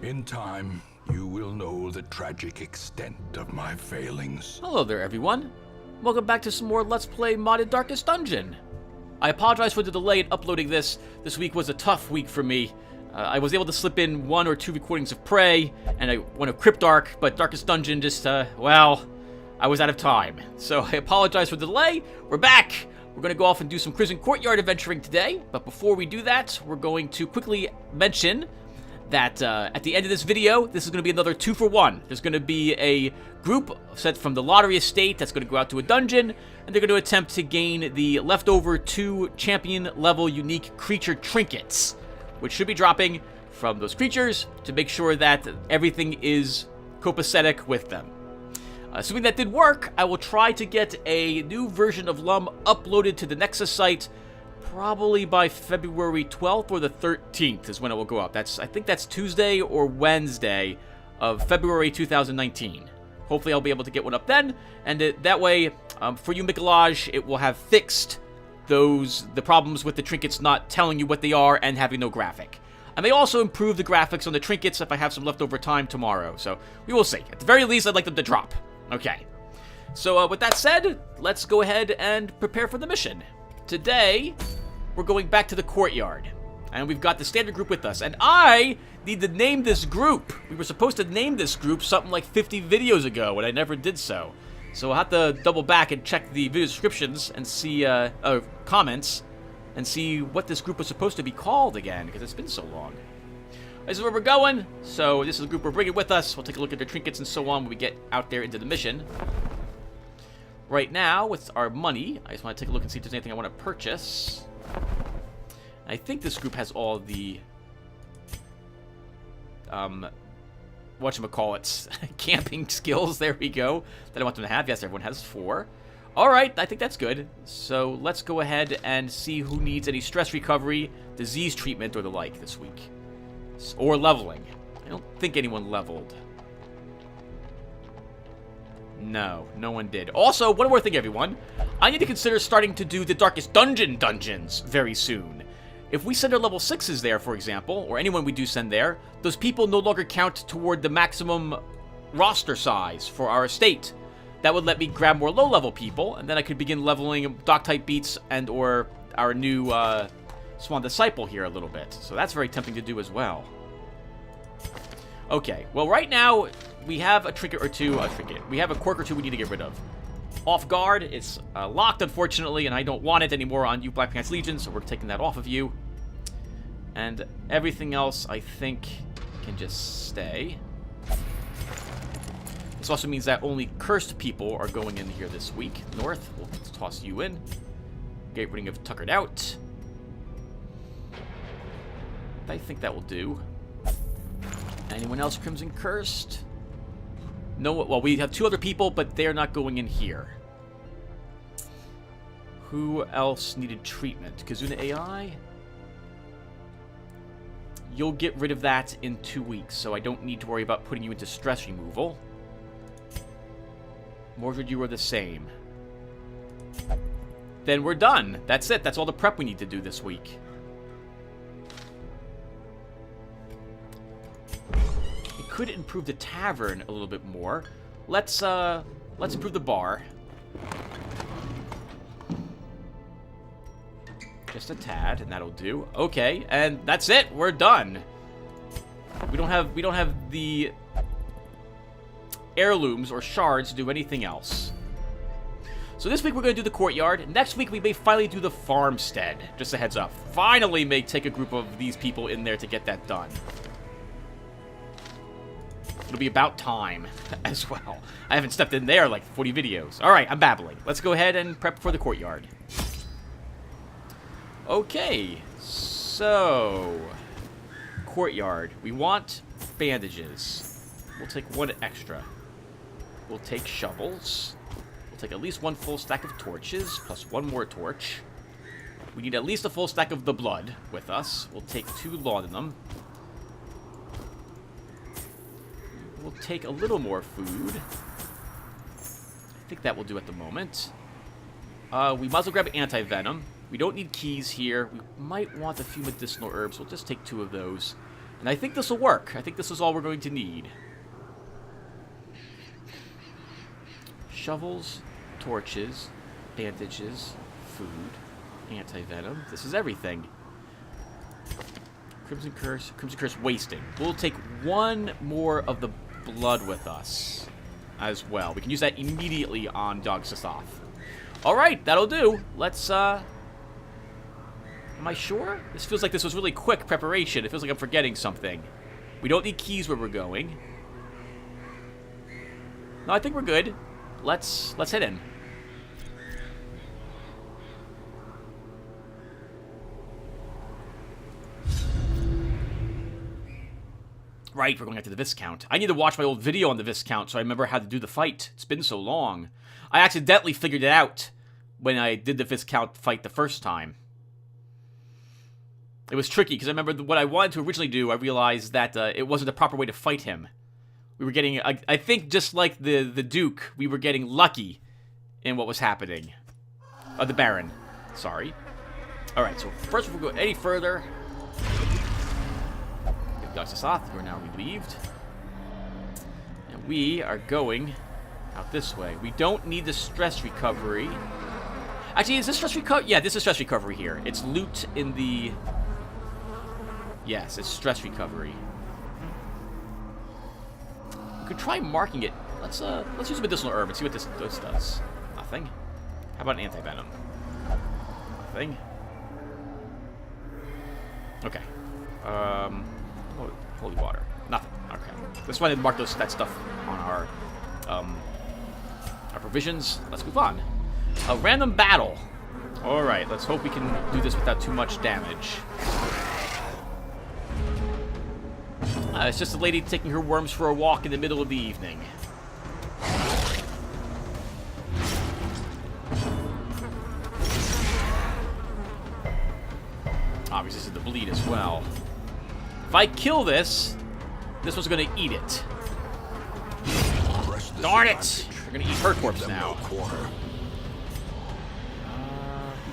In time, you will know the tragic extent of my failings. Hello there, everyone. Welcome back to some more Let's Play Modded Darkest Dungeon. I apologize for the delay in uploading this. This week was a tough week for me. I was able to slip in 1 or 2 recordings of Prey, and one of Cryptark, but Darkest Dungeon just, well, I was out of time. So I apologize for the delay. We're back! We're going to go off and do some Prison Courtyard adventuring today, but before we do that, we're going to quickly mention that at the end of this video, this is going to be another 2-for-1. There's going to be a group sent from the Lotaeri estate that's going to go out to a dungeon, and they're going to attempt to gain the leftover 2 champion-level unique creature trinkets, which should be dropping from those creatures to make sure that everything is copacetic with them. Assuming that did work, I will try to get a new version of LUM uploaded to the Nexus site probably by February 12th or the 13th is when it will go up. I think that's Tuesday or Wednesday of February 2019. Hopefully I'll be able to get one up then, and that way, for you Mikolaj, it will have fixed the problems with the trinkets not telling you what they are and having no graphic. I may also improve the graphics on the trinkets if I have some leftover time tomorrow, so we will see. At the very least, I'd like them to drop. Okay. So with that said, let's go ahead and prepare for the mission. Today, we're going back to the courtyard, and we've got the standard group with us, and I need to name this group. We were supposed to name this group something like 50 videos ago, and I never did so. So I'll have to double back and check the video descriptions and see, comments, and see what this group was supposed to be called again, because it's been so long. This is where we're going, so this is the group we're bringing with us. We'll take a look at their trinkets and so on when we get out there into the mission. Right now, with our money, I just want to take a look and see if there's anything I want to purchase. I think this group has all the, whatchamacallits, camping skills, there we go, that I want them to have. Yes, everyone has 4. Alright, I think that's good. So let's go ahead and see who needs any stress recovery, disease treatment, or the like this week. Or leveling. I don't think anyone leveled. No, no one did. Also, one more thing, everyone. I need to consider starting to do the Darkest Dungeon dungeons very soon. If we send our level 6s there, for example, or anyone we do send there, those people no longer count toward the maximum roster size for our estate. That would let me grab more low-level people, and then I could begin leveling Doc-type beats and or our new Swan Disciple here a little bit. So that's very tempting to do as well. Okay, well right now, we have a trinket or two, we have a quirk or two we need to get rid of. Off guard, it's locked unfortunately, and I don't want it anymore on you Black Pants Legion, so we're taking that off of you. And everything else, I think, can just stay. This also means that only cursed people are going in here this week. North, we'll toss you in. Get rid of Tuckered Out. I think that will do. Anyone else Crimson Cursed? No, well, we have 2 other people, but they're not going in here. Who else needed treatment? Kazuna AI? You'll get rid of that in 2 weeks, so I don't need to worry about putting you into stress removal. Mordred, you are the same. Then we're done. That's it. That's all the prep we need to do this week. We could improve the tavern a little bit more. Let's improve the bar. Just a tad, and that'll do. Okay, and that's it. We're done. We don't have the heirlooms or shards to do anything else. So this week we're going to do the courtyard. Next week we may finally do the farmstead. Just a heads up. Finally may take a group of these people in there to get that done. It'll be about time as well. I haven't stepped in there like 40 videos. Alright, I'm babbling. Let's go ahead and prep for the courtyard. Okay, so courtyard. We want bandages. We'll take 1 extra. We'll take shovels. We'll take at least 1 full stack of torches, plus 1 more torch. We need at least a full stack of the blood with us. We'll take 2 laudanum. We'll take a little more food. I think that will do at the moment. We might as well grab anti-venom. We don't need keys here. We might want a few medicinal herbs. We'll just take 2 of those. And I think this will work. I think this is all we're going to need. Shovels, torches, bandages, food, anti-venom. This is everything. Crimson Curse wasting. We'll take one more of the blood with us as well. We can use that immediately on Dog Sassoth. Alright, that'll do. Let's, Am I sure? This feels like this was really quick preparation. It feels like I'm forgetting something. We don't need keys where we're going. No, I think we're good. Let's head in. Right, we're going after the Viscount. I need to watch my old video on the Viscount so I remember how to do the fight. It's been so long. I accidentally figured it out when I did the Viscount fight the first time. It was tricky because I remember what I wanted to originally do. I realized that it wasn't the proper way to fight him. We were getting, I think just like the Duke, we were getting lucky in what was happening. The Baron, sorry. Alright, so first before we go any further... Dog Sassoth, we're now relieved. And we are going out this way. We don't need the stress recovery. Actually, is this stress recovery? Yeah, this is stress recovery here. It's loot in the... Yes, it's stress recovery. We could try marking it. Let's use a medicinal herb and see what this does. Nothing. How about an anti-venom? Nothing. Okay. Holy water. Nothing. Okay. That's why I didn't mark that stuff on our provisions. Let's move on. A random battle. Alright, let's hope we can do this without too much damage. It's just a lady taking her worms for a walk in the middle of the evening. Obviously, this is the bleed as well. If I kill this, this one's gonna eat it. Darn it! They're gonna eat her corpse now. We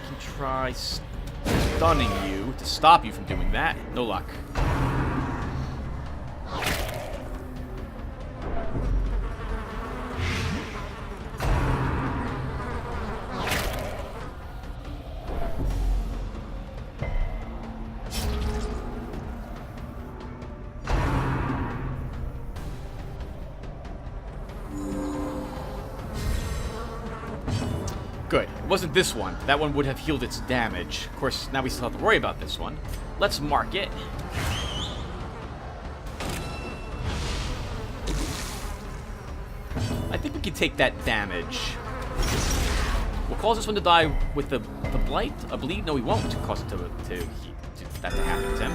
can try stunning you to stop you from doing that. No luck. Good. It wasn't this one. That one would have healed its damage. Of course, now we still have to worry about this one. Let's mark it. I think we can take that damage. We'll cause this one to die with the blight? A bleed? No, we won't cause it that to happen to him.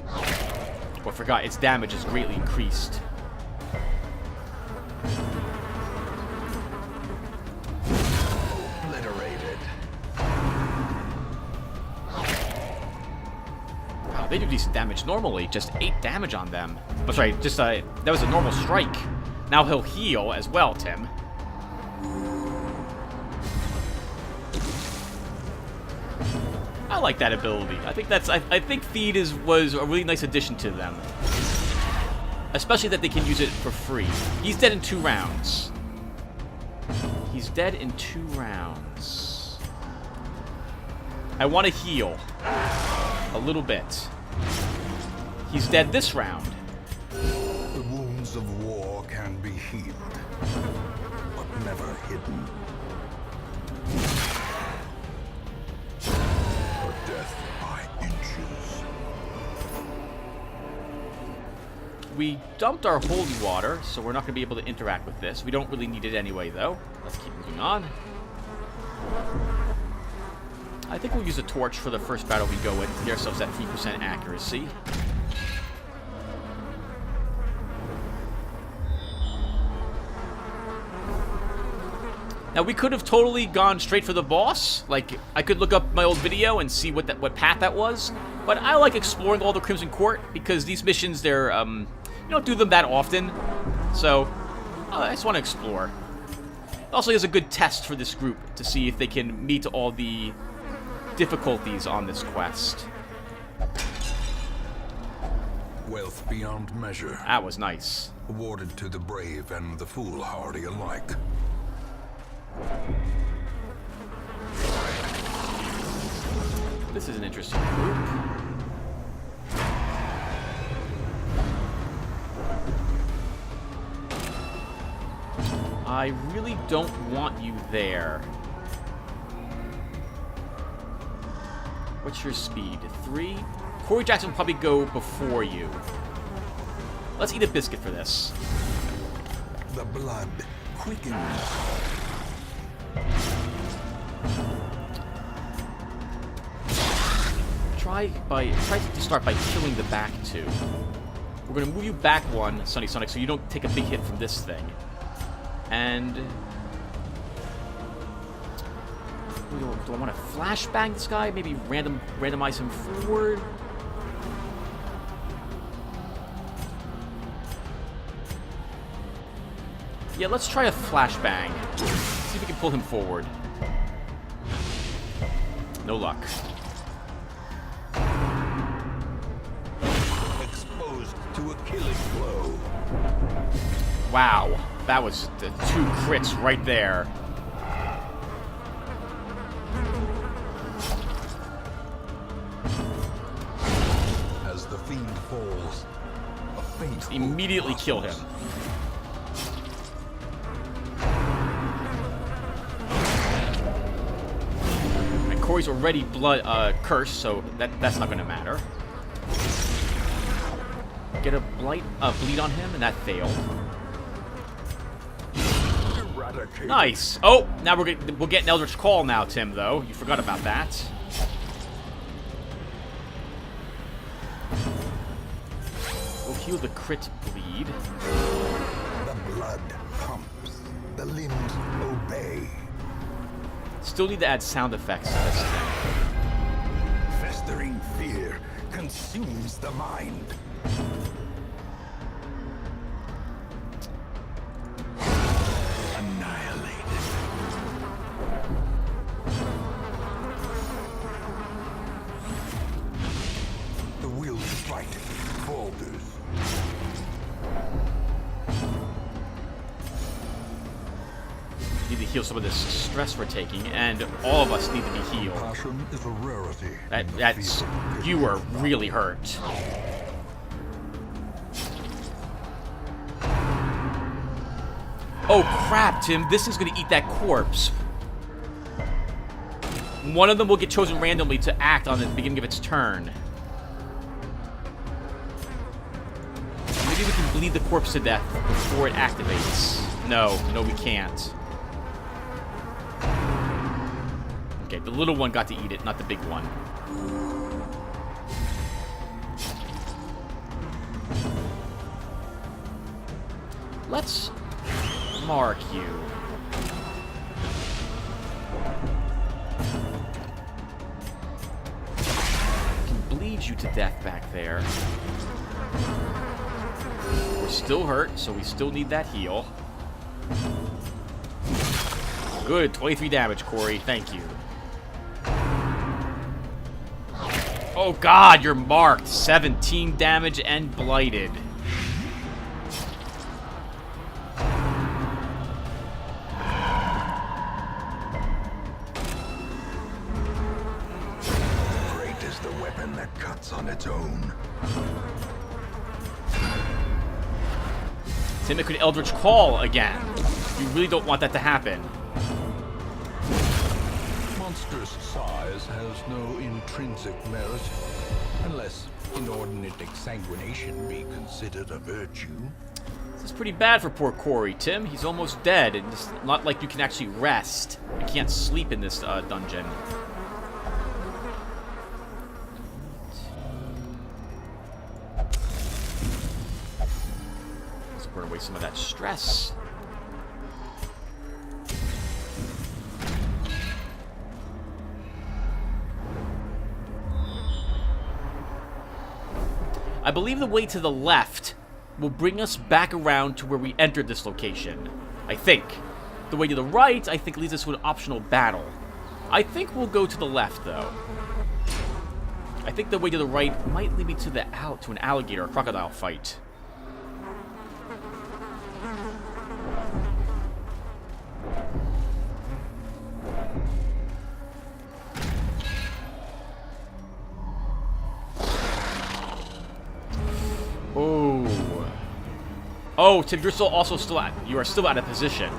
Oh, I forgot. Its damage is greatly increased. They do decent damage normally, just 8 damage on them. Oh, sorry, just, that was a normal strike. Now he'll heal as well, Tim. I like that ability. I think that's, I think Feed was a really nice addition to them. Especially that they can use it for free. He's dead in 2 rounds. He's dead in 2 rounds. I want to heal. A little bit. He's dead this round. The wounds of war can be healed, but never hidden. Or death by inches. We dumped our holy water, so we're not going to be able to interact with this. We don't really need it anyway, though. Let's keep moving on. I think we'll use a torch for the first battle we go in to get ourselves that 3% accuracy. Now, we could have totally gone straight for the boss. Like, I could look up my old video and see what path that was. But I like exploring all the Crimson Court because these missions, they're, you don't do them that often. So, I just want to explore. Also, it's a good test for this group to see if they can meet all the difficulties on this quest. Wealth beyond measure, That was nice. awarded to the brave and the foolhardy alike. This is an interesting group. I really don't want you there. What's your speed? 3? Corey Jackson will probably go before you. Let's eat a biscuit for this. The blood quickens. Try to start by killing the back two. We're gonna move you back one, Sunny Sonic, so you don't take a big hit from this thing. And do I want to flashbang this guy? Maybe randomize him forward. Yeah, let's try a flashbang. See if we can pull him forward. No luck. Exposed to a killing blow. Wow, that was the 2 crits right there. As the fiend falls, a faint Immediately hope kill him. blossoms. And Corey's already cursed, so that's not gonna matter. Get a bleed on him, and that failed. Eradicate. Nice. Oh, now we'll get an Eldritch Call now, Tim. Though you forgot about that. We'll heal the crit bleed. The blood pumps. The limbs obey. Still need to add sound effects to this thing. Festering fear consumes the mind. Annihilated. The will to fight falters. Need to heal some of this stress we're taking, and all of us need to be healed. Passion is a rarity. That's you are really hurt. Oh crap, Tim! This is gonna eat that corpse. One of them will get chosen randomly to act on the beginning of its turn. Maybe we can bleed the corpse to death before it activates. No, we can't. Okay, the little one got to eat it, not the big one. Let's mark you. I can bleed you to death back there. We're still hurt, so we still need that heal. Good, 23 damage, Corey. Thank you. Oh god, you're marked. 17 damage and blighted. Great is the weapon that cuts on its own. Tim, it could Eldritch Call again. You really don't want that to happen. Monstrous size has no intrinsic merit, unless inordinate exsanguination be considered a virtue. This is pretty bad for poor Corey, Tim. He's almost dead, and it's not like you can actually rest. You can't sleep in this dungeon. Let's burn away some of that stress. I believe the way to the left will bring us back around to where we entered this location. I think. The way to the right, I think, leads us to an optional battle. I think we'll go to the left, though. I think the way to the right might lead me to an alligator or crocodile fight. Oh. Oh, Tim, you are still out of position.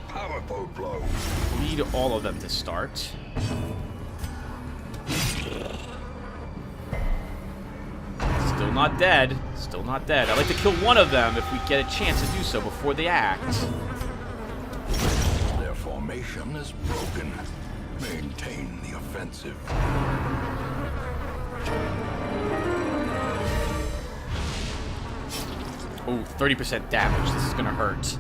Powerful blow. Lead all of them to start. Still not dead. Still not dead. I'd like to kill one of them if we get a chance to do so before they act. Their formation is broken. Maintain the offensive. Oh, 30% damage. This is gonna hurt.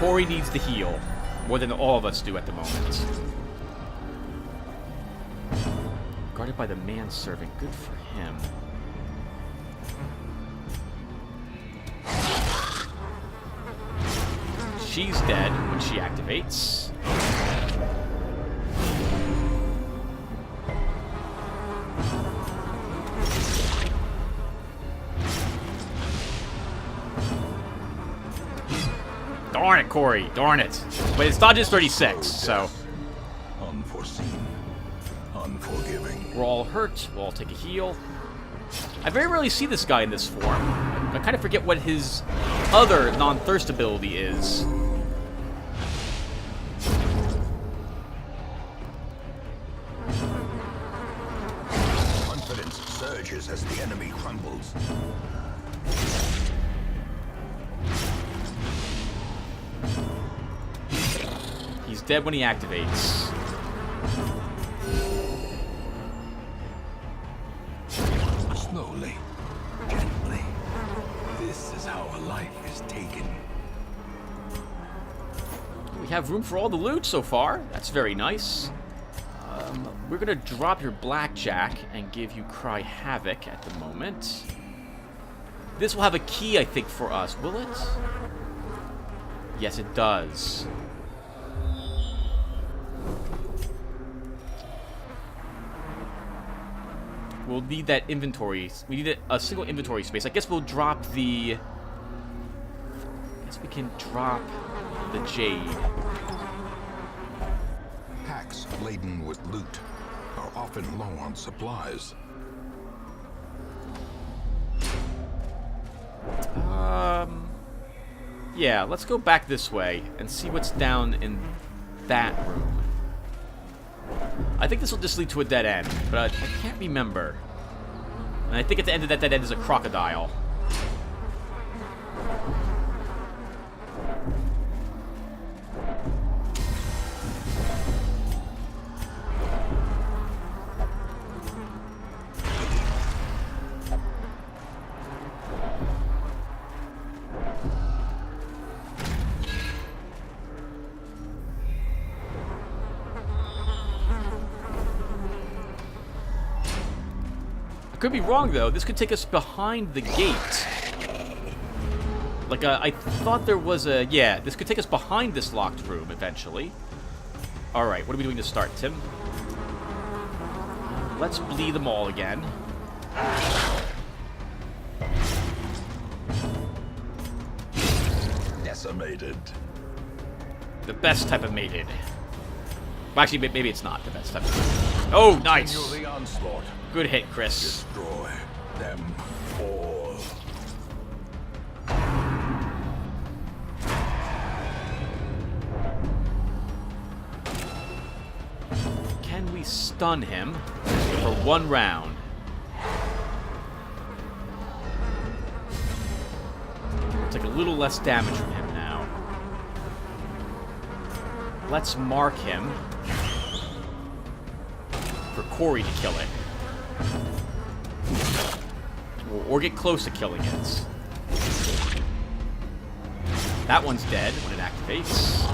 Corey needs to heal. More than all of us do at the moment. Guarded by the manservant. Good for him. She's dead when she activates. Darn it, Corey. Darn it. But its dodge is 36, so... Unforeseen. Unforgiving. We're all hurt. We'll all take a heal. I very rarely see this guy in this form. I kind of forget what his other non-thirst ability is. Confidence surges as the enemy crumbles. He's dead when he activates. Slowly, gently. This is how a life is taken. We have room for all the loot so far. That's very nice. We're going to drop your blackjack and give you Cry Havoc at the moment. This will have a key, I think, for us. Will it? Yes, it does. We'll need that inventory. We need a single inventory space. I guess we'll drop the... I guess we can drop the Jade. Packs laden with loot are often low on supplies. Yeah, let's go back this way and see what's down in that room. I think this will just lead to a dead end, but I can't remember. And I think at the end of that dead end is a crocodile. I could be wrong, though. This could take us behind the gate. Like, I thought there was a... Yeah, this could take us behind this locked room, eventually. Alright, what are we doing to start, Tim? Let's bleed them all again. Decimated. The best type of mated. Well, actually, maybe it's not the best type of... Oh, nice! Continue the onslaught. Good hit, Chris. Destroy them all. Can we stun him for one round? Take a little less damage from him now. Let's mark him for Corey to kill it. Or get close to killing it. That one's dead when it activates.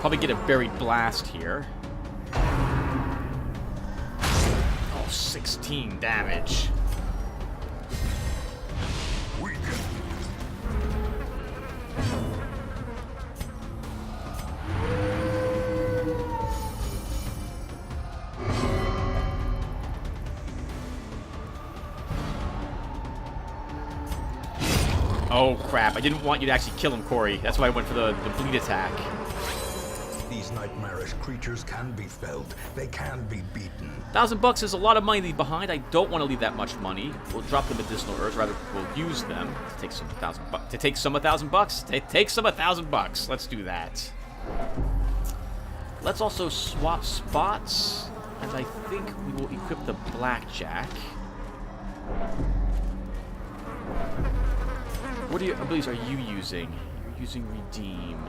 Probably get a buried blast here. Oh, 16 damage. Oh, crap. I didn't want you to actually kill him, Corey. That's why I went for the bleed attack. These nightmarish creatures can be felled. They can be beaten. $1,000 is a lot of money to leave behind. I don't want to leave that much money. We'll drop the medicinal herbs. Rather, we'll use them to take some $1,000. To take some $1,000? Take some $1,000. Let's do that. Let's also swap spots. And I think we will equip the blackjack. What abilities are you using? You're using Redeem.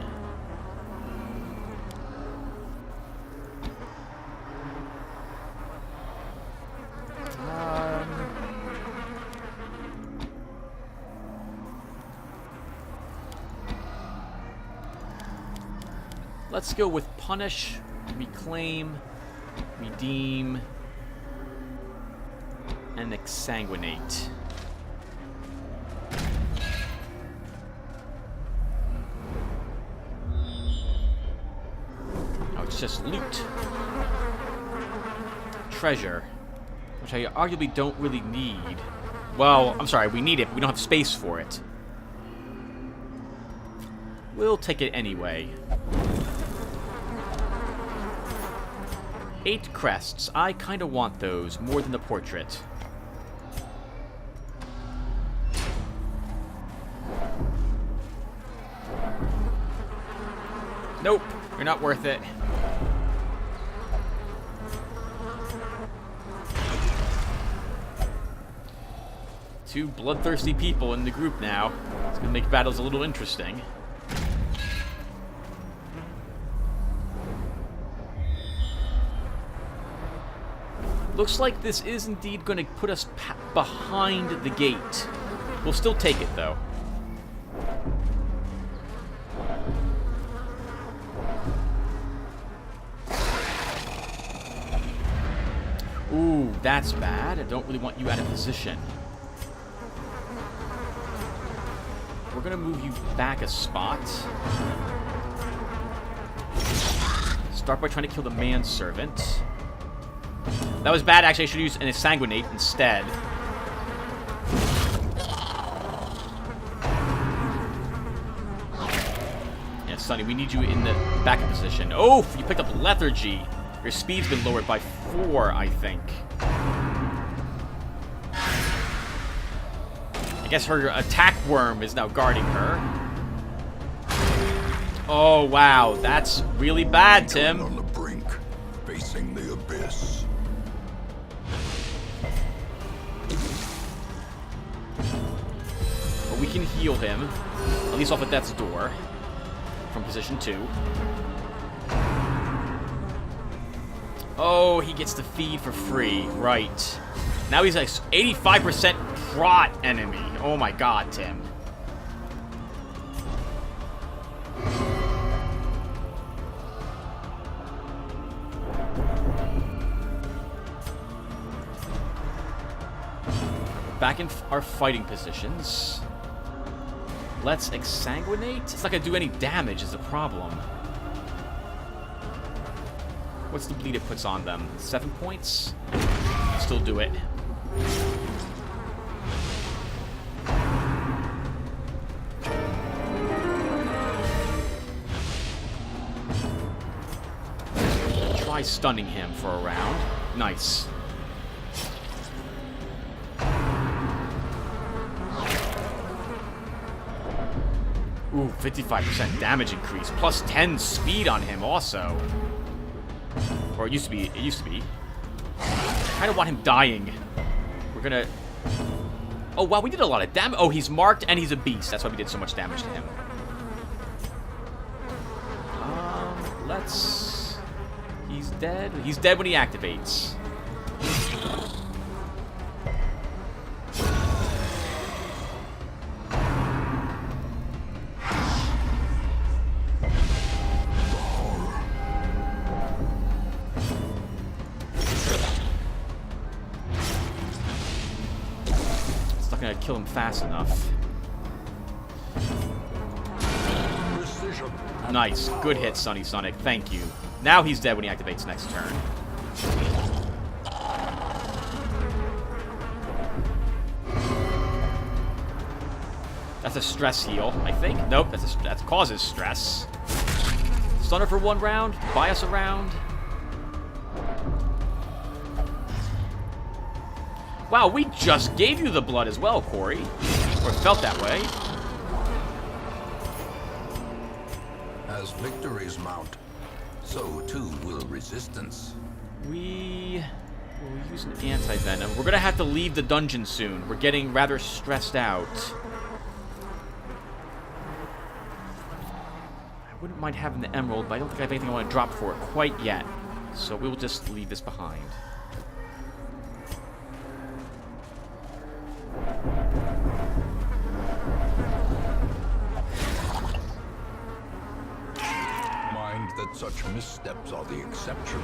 Let's go with Punish, Reclaim, Redeem, and Exsanguinate. Oh, it's just loot. Treasure, which I arguably don't really need. Well, I'm sorry, we need it, but we don't have space for it. We'll take it anyway. 8 crests. I kind of want those more than the portrait. Nope, you're not worth it. Two bloodthirsty people in the group now. It's gonna make battles a little interesting. Looks like this is indeed going to put us behind the gate. We'll still take it, though. Ooh, that's bad. I don't really want you out of position. We're going to move you back a spot. Start by trying to kill the manservant. That was bad, actually. I should use an Exsanguinate instead. Yeah, Sonny, we need you in the backup position. Oh, you picked up Lethargy. Your speed's been lowered by 4, I think. I guess her attack worm is now guarding her. Oh, wow. That's really bad, Tim. On the brink, facing the abyss. We can heal him, at least off of death's door, from position 2. Oh, he gets the feed for free, right. Now he's like 85% prot enemy. Oh my god, Tim. Back in our fighting positions. Let's Exsanguinate. It's not going to do any damage is the problem. What's the bleed it puts on them? 7 points? Still do it. Try stunning him for a round. Nice. Ooh, 55% damage increase. Plus 10 speed on him also. Or it used to be. It used to be. I kind of want him dying. We're gonna... Oh, wow, we did a lot of damage. Oh, he's marked and he's a beast. That's why we did so much damage to him. Let's... He's dead. He's dead when he activates. gonna kill him fast enough. Precision. Nice. Good hit, Sunny Sonic. Thank you. Now he's dead when he activates next turn. That's a stress heal, I think. Nope, that causes stress. Stunner for 1 round. Buy us a round. Wow, we just gave you the blood as well, Corey. Or it felt that way. As victories mount, so too will resistance. We will use an anti-venom. We're gonna have to leave the dungeon soon. We're getting rather stressed out. I wouldn't mind having the emerald, but I don't think I have anything I want to drop for it quite yet. So we will just leave this behind. Mind that such missteps are the exception,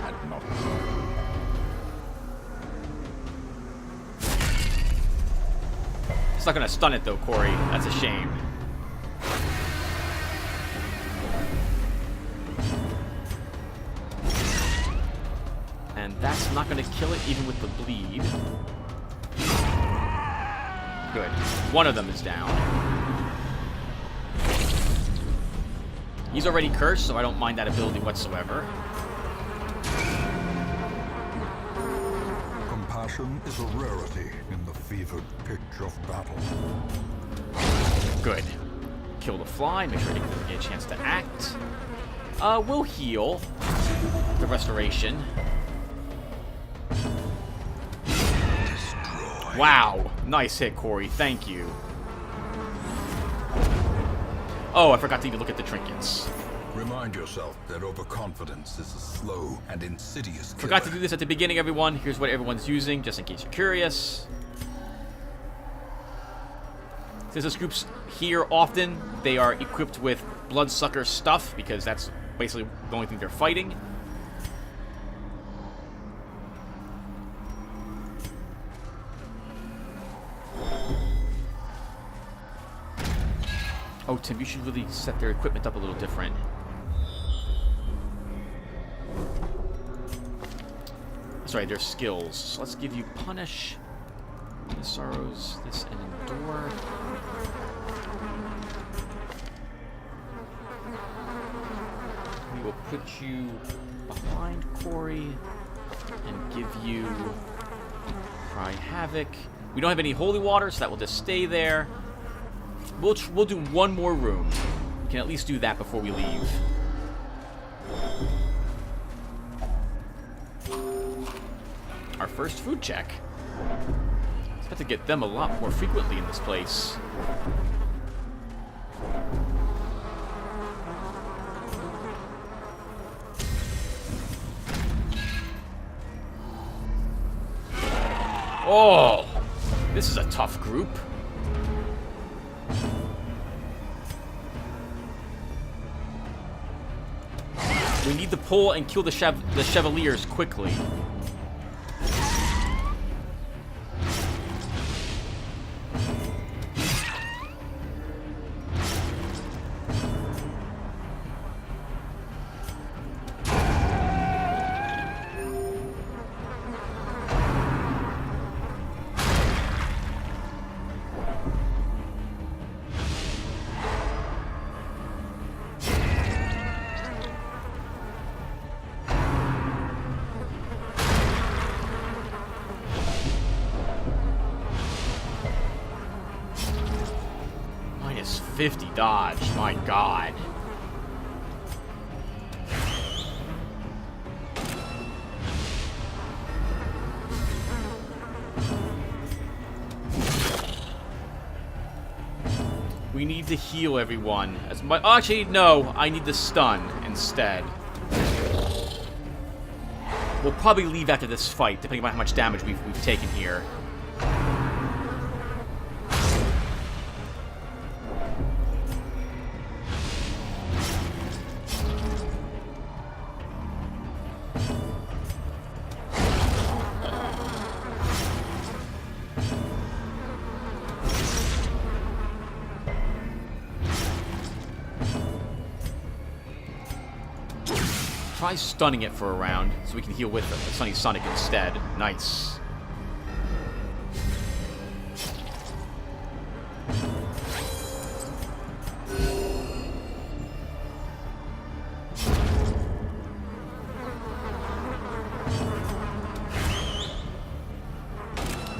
and not the rule. It's not gonna stun it though, Corey. That's a shame. And that's not gonna kill it even with the bleed. Good. One of them is down. He's already cursed, so I don't mind that ability whatsoever. Compassion is a rarity in the fevered pitch of battle. Good. Kill the fly, make sure it doesn't get a chance to act. We'll heal the restoration. Destroy. Wow. Nice hit, Corey. Thank you. Oh, I forgot to even look at the trinkets. Remind yourself that overconfidence is a slow and insidious killer. Forgot to do this at the beginning, everyone. Here's what everyone's using, just in case you're curious. Since this group's here often, they are equipped with bloodsucker stuff, because that's basically the only thing they're fighting. Oh, Tim, you should really set their equipment up a little different. Sorry, their skills. So let's give you Punish, the Sorrows, this, and Endure. We will put you behind Corey and give you Cry Havoc. We don't have any Holy Water, so that will just stay there. We'll do one more room. We can at least do that before we leave. Our first food check. It's got to get them a lot more frequently in this place. Oh! This is a tough group. We need to pull and kill the Chevaliers quickly. Minus 50 dodge, my god. We need to heal everyone. As much. Actually, no. I need to stun instead. We'll probably leave after this fight, depending on how much damage we've taken here. try stunning it for a round so we can heal with a Sunny Sonic instead. Nice.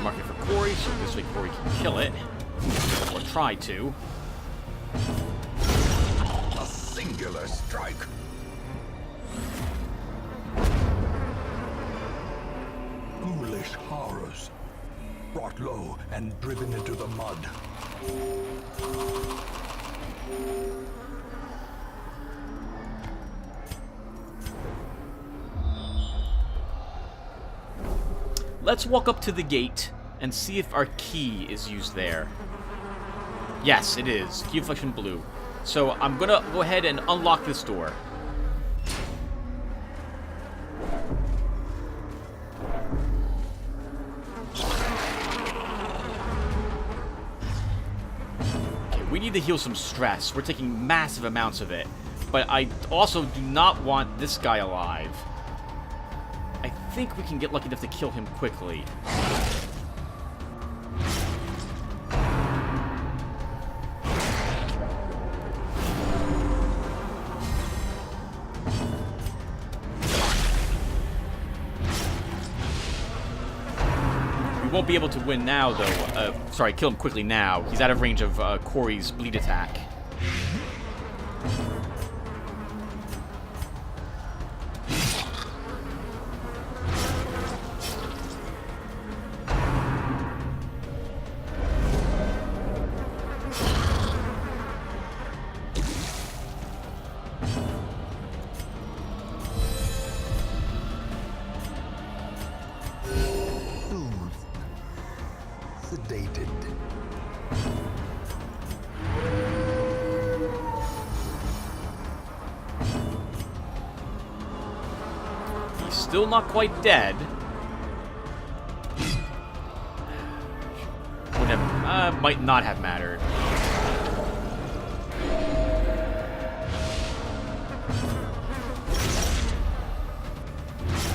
Mark it for Corey, so this way Corey can kill it. Or try to. A singular strike. Ghoulish horrors, brought low and driven into the mud. Let's walk up to the gate and see if our key is used there. Yes, it is. Key reflection blue. So I'm gonna go ahead and unlock this door. Okay, we need to heal some stress. We're taking massive amounts of it. But I also do not want this guy alive. I think we can get lucky enough to kill him quickly. We won't be able to win now, though. Sorry, kill him quickly now. He's out of range of Corey's bleed attack. Sedated. He's still not quite dead. Would have, might not have mattered.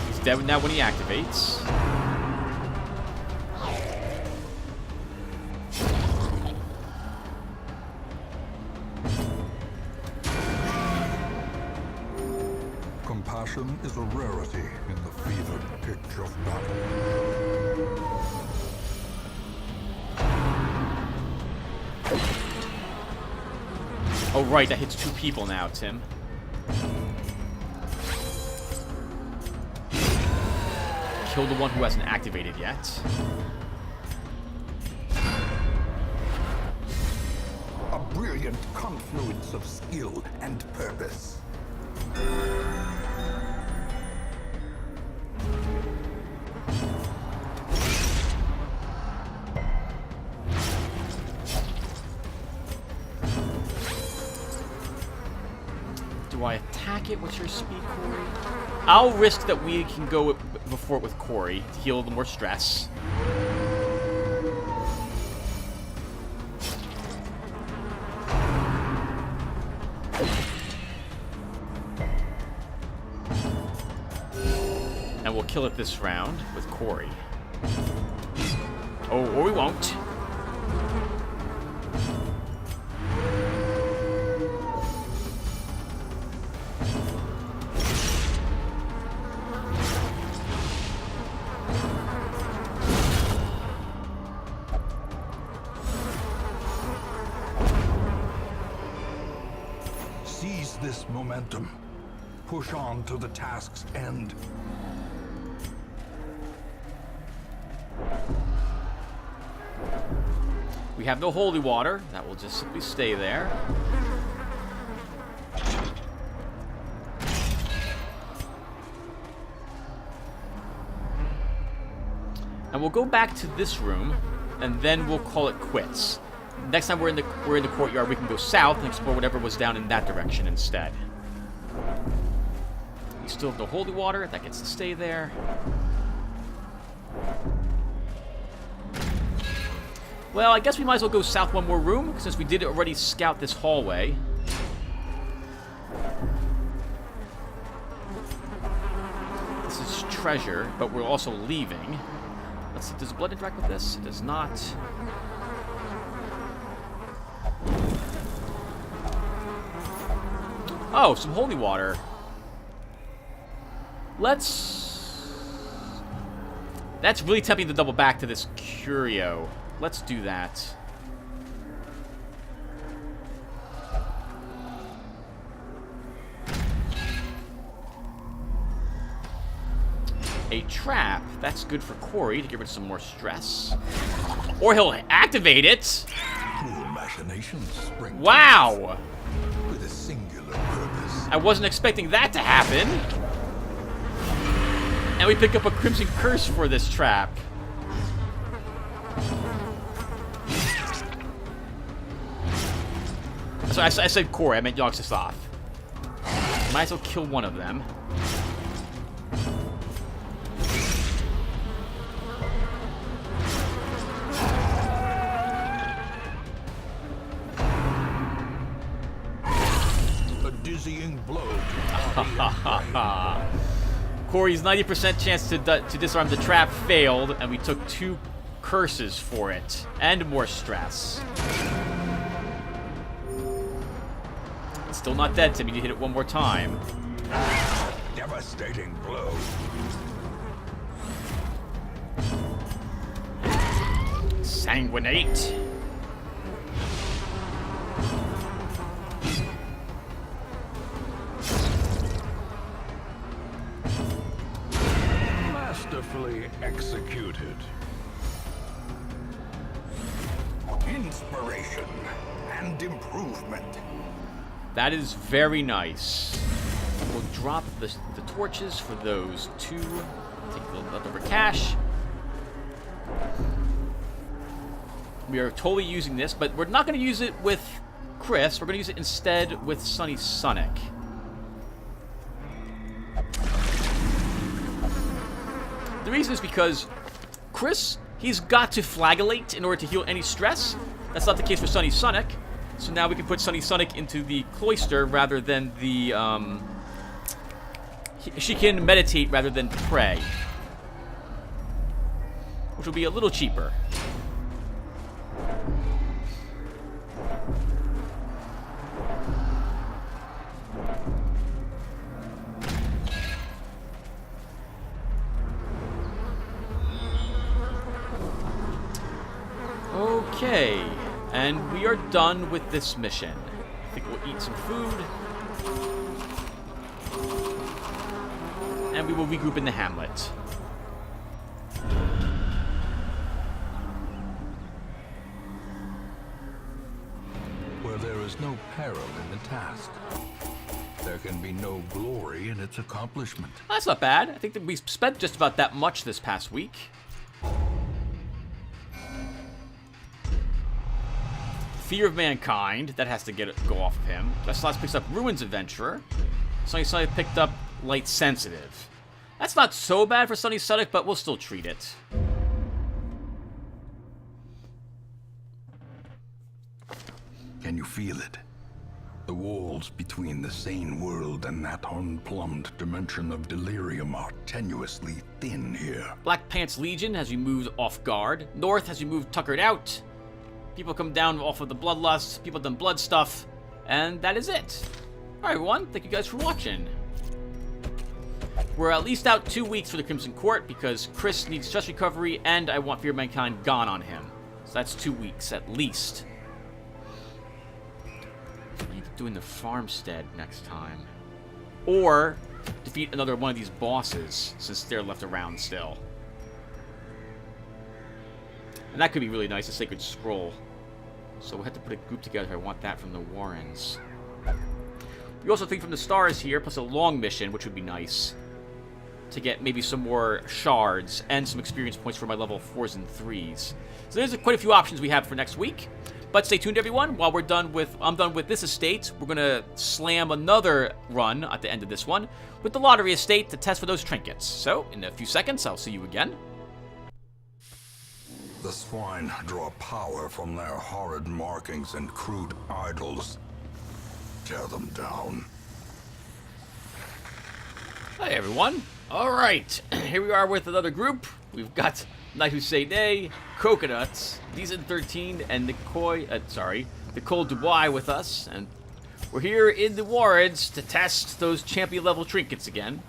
He's dead now when he activates. Compassion is a rarity in the fevered pitch of battle. Oh, right, that hits 2 people now, Tim. Kill the one who hasn't activated yet. A brilliant confluence of skill and purpose. Do I attack it? What's your speed, Corey? I'll risk that we can go before it with Corey to heal the more stress. And we'll kill it this round with Corey. Oh, or we won't. Seize this momentum. Push on to the task's end. We have no holy water. That will just simply stay there. And we'll go back to this room, and then we'll call it quits. Next time we're in the courtyard, we can go south and explore whatever was down in that direction instead. We still have no holy water. That gets to stay there. Well, I guess we might as well go south one more room, since we did already scout this hallway. treasure, but we're also leaving. Let's see, does blood interact with this? It does not. Oh, some holy water. That's really tempting to double back to this curio. Let's do that. A trap. That's good for Corey to get rid of some more stress. Or he'll activate it. Cruel machinations spring. Wow. With a singular purpose. I wasn't expecting that to happen. And we pick up a Crimson Curse for this trap. So I said Corey, I meant Yogg-Sothoth. Might as well kill one of them. A dizzying blow. Corey's 90% chance to disarm the trap failed, and we took 2 curses for it. And more stress. Still not dead, Tim. You need to hit it one more time. Devastating blow. Sanguinate. Masterfully executed. Inspiration and improvement. That is very nice. We'll drop the torches for those 2. Take a little leftover cash. We are totally using this, but we're not going to use it with Chris. We're going to use it instead with Sunny Sonic. The reason is because Chris, he's got to flagellate in order to heal any stress. That's not the case for Sunny Sonic. So now we can put Sunny Sonic into the cloister rather than the, she can meditate rather than pray. Which will be a little cheaper. Okay. And we are done with this mission. I think we'll eat some food. And we will regroup in the hamlet. Where there is no peril in the task, there can be no glory in its accomplishment. That's not bad. I think that we spent just about that much this past week. Fear of Mankind, that has to go off of him. Gaslas picks up Ruins Adventurer. Sunny Sonic picked up Light Sensitive. That's not so bad for Sunny Sonic, but we'll still treat it. Can you feel it? The walls between the sane world and that unplumbed dimension of delirium are tenuously thin here. Black Pants Legion has you moved off guard. North has you moved tuckered out. People come down off of the bloodlust. People done blood stuff. And that is it. Alright, everyone. Thank you guys for watching. We're at least out 2 weeks for the Crimson Court because Chris needs stress recovery and I want Fear of Mankind gone on him. So that's 2 weeks at least. I need to do in the farmstead next time. Or defeat another one of these bosses since they're left around still. And that could be really nice, a Sacred Scroll. So we'll have to put a group together if I want that from the Warrens. We also think from the stars here, plus a long mission, which would be nice. To get maybe some more shards and some experience points for my level 4s and 3s. So there's quite a few options we have for next week. But stay tuned, everyone. While I'm done with this estate, we're going to slam another run at the end of this one with the Lotaeri estate to test for those trinkets. So, in a few seconds, I'll see you again. The swine draw power from their horrid markings and crude idols. Tear them down. Hey, everyone. Alright, here we are with another group. We've got Knight Who Say Nay, Coconuts, Deason 13, and Nicole Dubois with us. And we're here in the Warrens to test those champion level trinkets again.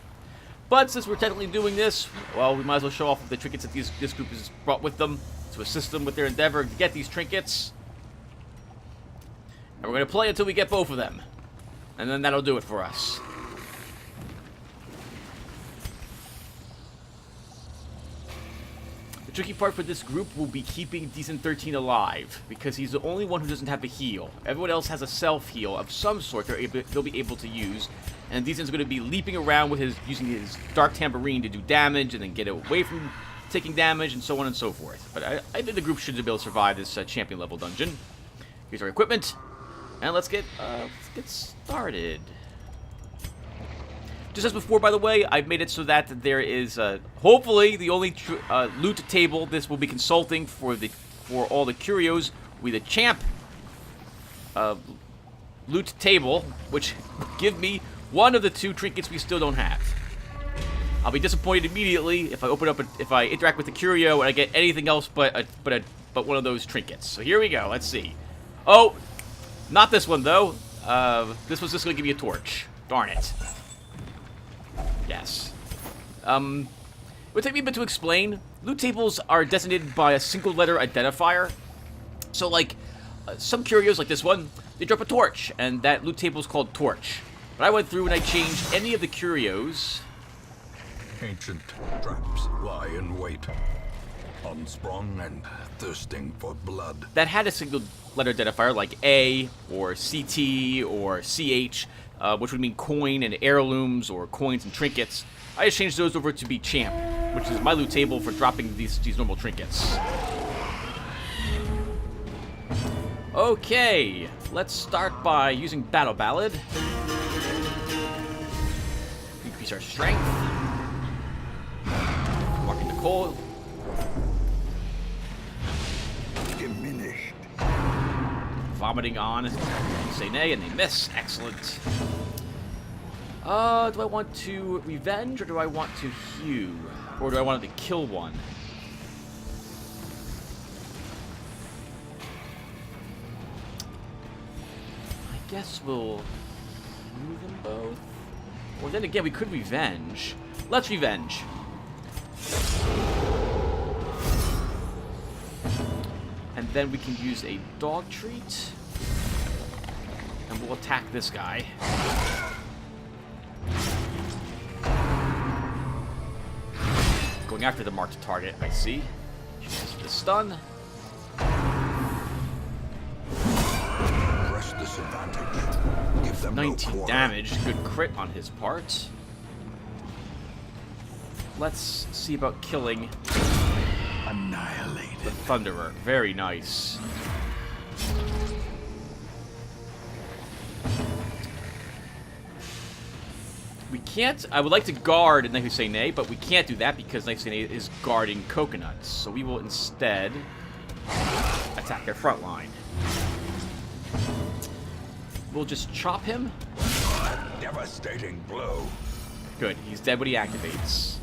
But since we're technically doing this, well, we might as well show off the trinkets that this group has brought with them to assist them with their endeavor to get these trinkets. And we're going to play until we get both of them. And then that'll do it for us. The tricky part for this group will be keeping Deason 13 alive, because he's the only one who doesn't have a heal. Everyone else has a self-heal of some sort they'll be able to use, and Deason's going to be leaping around with using his Dark Tambourine to do damage, and then get away from taking damage, and so on and so forth. But I think the group should be able to survive this champion level dungeon. Here's our equipment, and let's get started. Just as before, by the way, I've made it so that there is, hopefully, the only loot table this will be consulting for all the curios will be the champ loot table, which will give me one of the two trinkets we still don't have. I'll be disappointed immediately if I interact with the curio and I get anything else but one of those trinkets. So here we go. Let's see. Oh, not this one though. This was just going to give me a torch. Darn it. Yes. It would take me a bit to explain. Loot tables are designated by a single letter identifier. So, like, some curios, like this one, they drop a torch, and that loot table is called torch. But I went through and I changed any of the curios. Ancient traps lie in wait, unsprung and thirsting for blood. That had a single letter identifier, like A, or CT, or CH, which would mean coin and heirlooms, or coins and trinkets. I just changed those over to be champ, which is my loot table for dropping these normal trinkets. Okay, let's start by using Battle Ballad. Increase our strength. Marking Nicole. Diminished. Vomiting on. Say nay, and they miss. Excellent. Do I want to revenge, or do I want to hew? Or do I want to kill one? I guess we'll do them both. Or then again, we could revenge. Let's revenge. And then we can use a dog treat. And we'll attack this guy. Going after the marked target, I see. Uses the stun. Press disadvantage. Give them 19 damage. Good crit on his part. Let's see about killing Annihilated. the Thunderer. Very nice. We can't... I would like to guard Knight Who Say Nay, but we can't do that because Knight Who Say Nay is guarding Coconuts. So we will instead attack their front line. We'll just chop him. Devastating blow. Good. He's dead when he activates.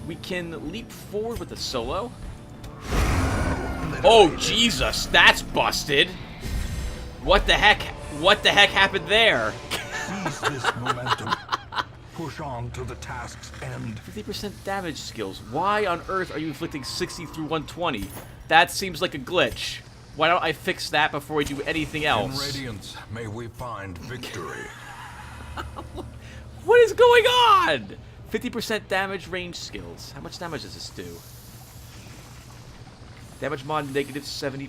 We can leap forward with a solo. Oh, Jesus. That's busted. What the heck? What the heck happened there? Seize this momentum. Push on to the task's end. 50% damage skills. Why on earth are you inflicting 60 through 120? That seems like a glitch. Why don't I fix that before I do anything else? In Radiance, may we find victory. What is going on? 50% damage range skills. How much damage does this do? Damage mod negative 70%.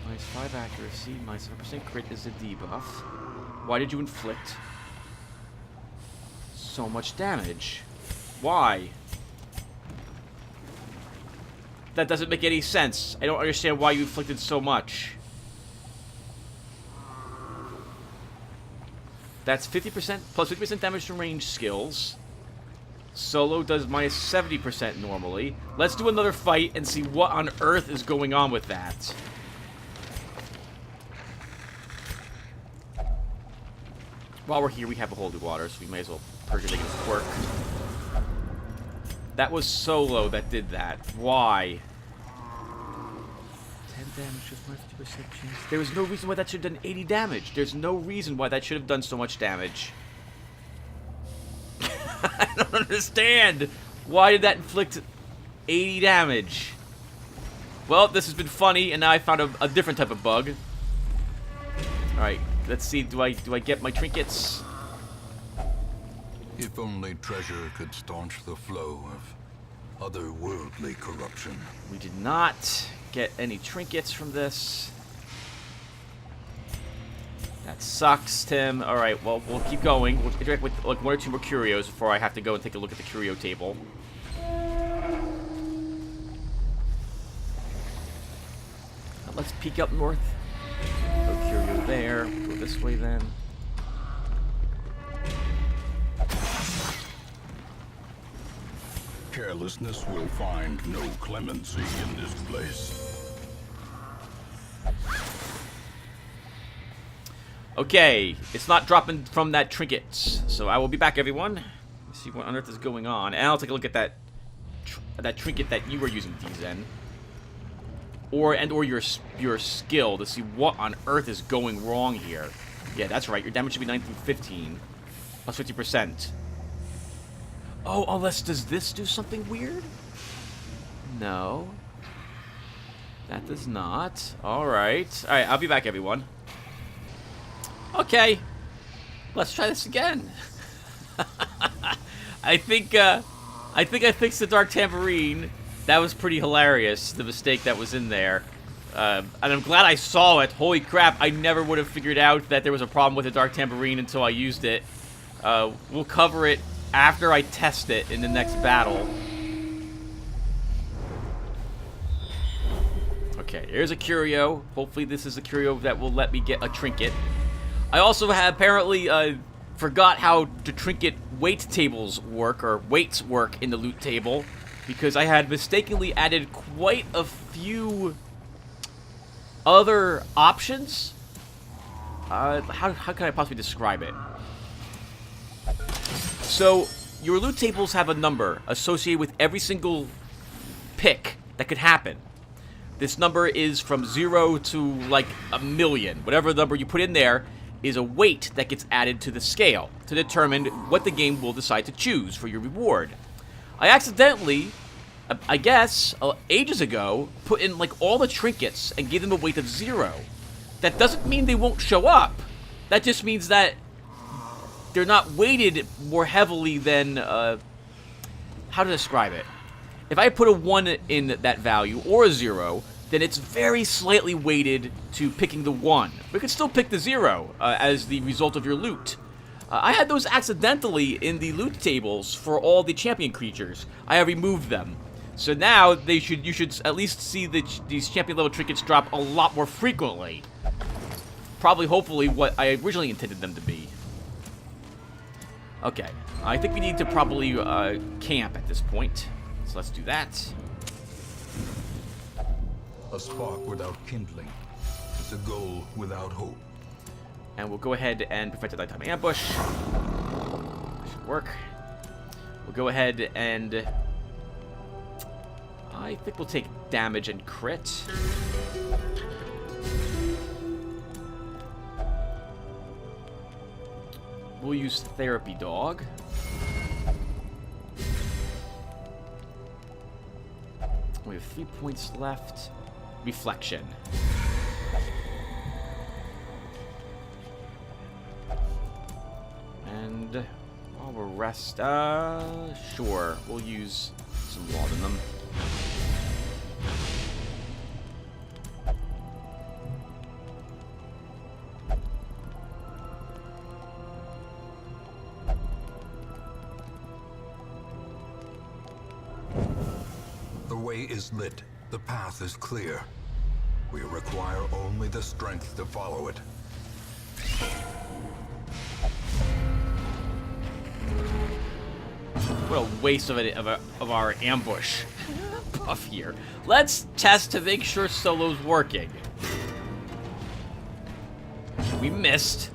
Minus 5 accuracy, minus 7% crit is a debuff. Why did you inflict so much damage? Why? That doesn't make any sense. I don't understand why you inflicted so much. That's 50% plus 50% damage from range skills. Solo does minus 70% normally. Let's do another fight and see what on earth is going on with that. While we're here, we have a holy water, so we may as well purge it against quirk. That was Solo that did that. Why? 10 damage, just 50% chance. There was no reason why that should have done 80 damage. There's no reason why that should have done so much damage. I don't understand. Why did that inflict 80 damage? Well, this has been funny, and now I found a different type of bug. Alright, let's see. Do I get my trinkets? If only treasure could staunch the flow of otherworldly corruption. We did not get any trinkets from this. That sucks, Tim. Alright, well, we'll keep going. We'll interact with like 1 or 2 more curios before I have to go and take a look at the curio table. Now let's peek up north. No curio there. Go this way then. Carelessness will find no clemency in this place. Okay, it's not dropping from that trinkets, so I will be back, everyone. Let's see what on earth is going on, and I'll take a look at that trinket that you were using, DZen, or your skill to see what on earth is going wrong here. Yeah, that's right. Your damage should be 9 through 15, plus 50%. Oh, unless does this do something weird? No, that does not. All right, I'll be back, everyone. Okay, let's try this again. I think I fixed the Dark Tambourine. That was pretty hilarious, the mistake that was in there. And I'm glad I saw it. Holy crap, I never would have figured out that there was a problem with the Dark Tambourine until I used it. We'll cover it after I test it in the next battle. Okay, here's a curio. Hopefully this is a curio that will let me get a trinket. I also have apparently forgot how the trinket weight tables work, or weights work in the loot table, because I had mistakenly added quite a few other options. How can I possibly describe it? So, your loot tables have a number associated with every single pick that could happen. This number is from 0 to, like, 1,000,000. Whatever number you put in there is a weight that gets added to the scale to determine what the game will decide to choose for your reward. I accidentally, I guess, ages ago, put in, like, all the trinkets and gave them a weight of 0. That doesn't mean they won't show up. That just means that they're not weighted more heavily than, how to describe it? If I put a 1 in that value, or a 0, then it's very slightly weighted to picking the 1. But you can still pick the 0 as the result of your loot. I had those accidentally in the loot tables for all the champion creatures. I have removed them. So now you should at least see these champion level trinkets drop a lot more frequently. Probably, hopefully, what I originally intended them to be. Okay, I think we need to probably camp at this point. So let's do that. A spark without kindling is a goal without hope. And we'll go ahead and prevent a nighttime ambush. That should work. We'll go ahead and I think we'll take damage and crit. We'll use Therapy Dog. We have 3 points left. Reflection. And while we're sure, we'll use some laudanum. The way is lit. The path is clear. We require only the strength to follow it. What a waste of our ambush buff here. Let's test to make sure Solo's working. We missed.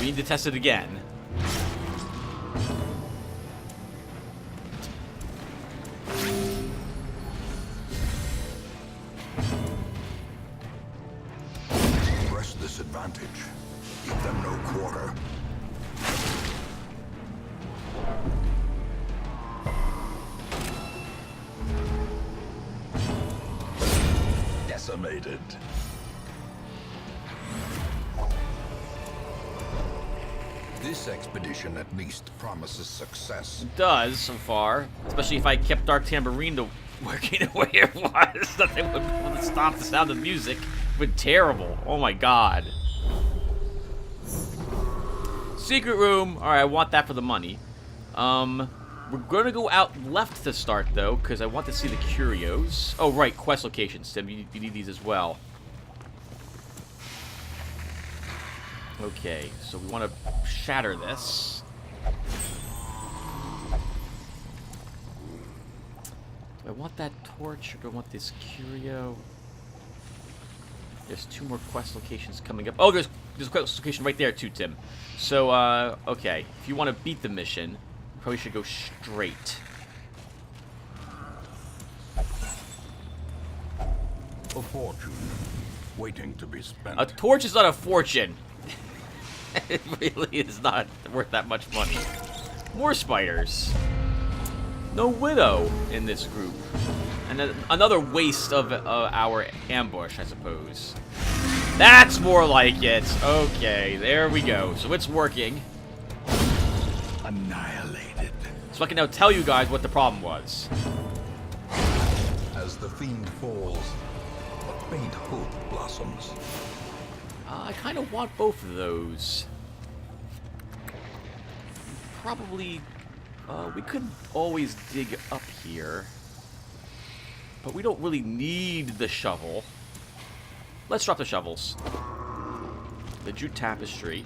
We need to test it again. Press this advantage. Give them no quarter. Decimated. This expedition at least promises success. It does, so far. Especially if I kept Dark Tambourine to working the way it was. Nothing would stop the sound of music. But terrible. Oh my god. Secret room. Alright, I want that for the money. We're gonna go out left to start, though, because I want to see the curios. Oh, right, quest locations, Tim. You need these as well. Okay, so we want to shatter this. Do I want that torch, or do I want this curio? There's 2 more quest locations coming up. Oh, there's a quest location right there, too, Tim. So, okay. If you want to beat the mission, you probably should go straight. A fortune waiting to be spent. A torch is not a fortune. It really is not worth that much money. More spiders. No widow in this group. And another waste of our ambush, I suppose. That's more like it. Okay, there we go. So it's working. Annihilated. So I can now tell you guys what the problem was. As the fiend falls, a faint hope blossoms. I kind of want both of those. Probably, we could always dig up here. But we don't really need the shovel. Let's drop the shovels. The jute tapestry.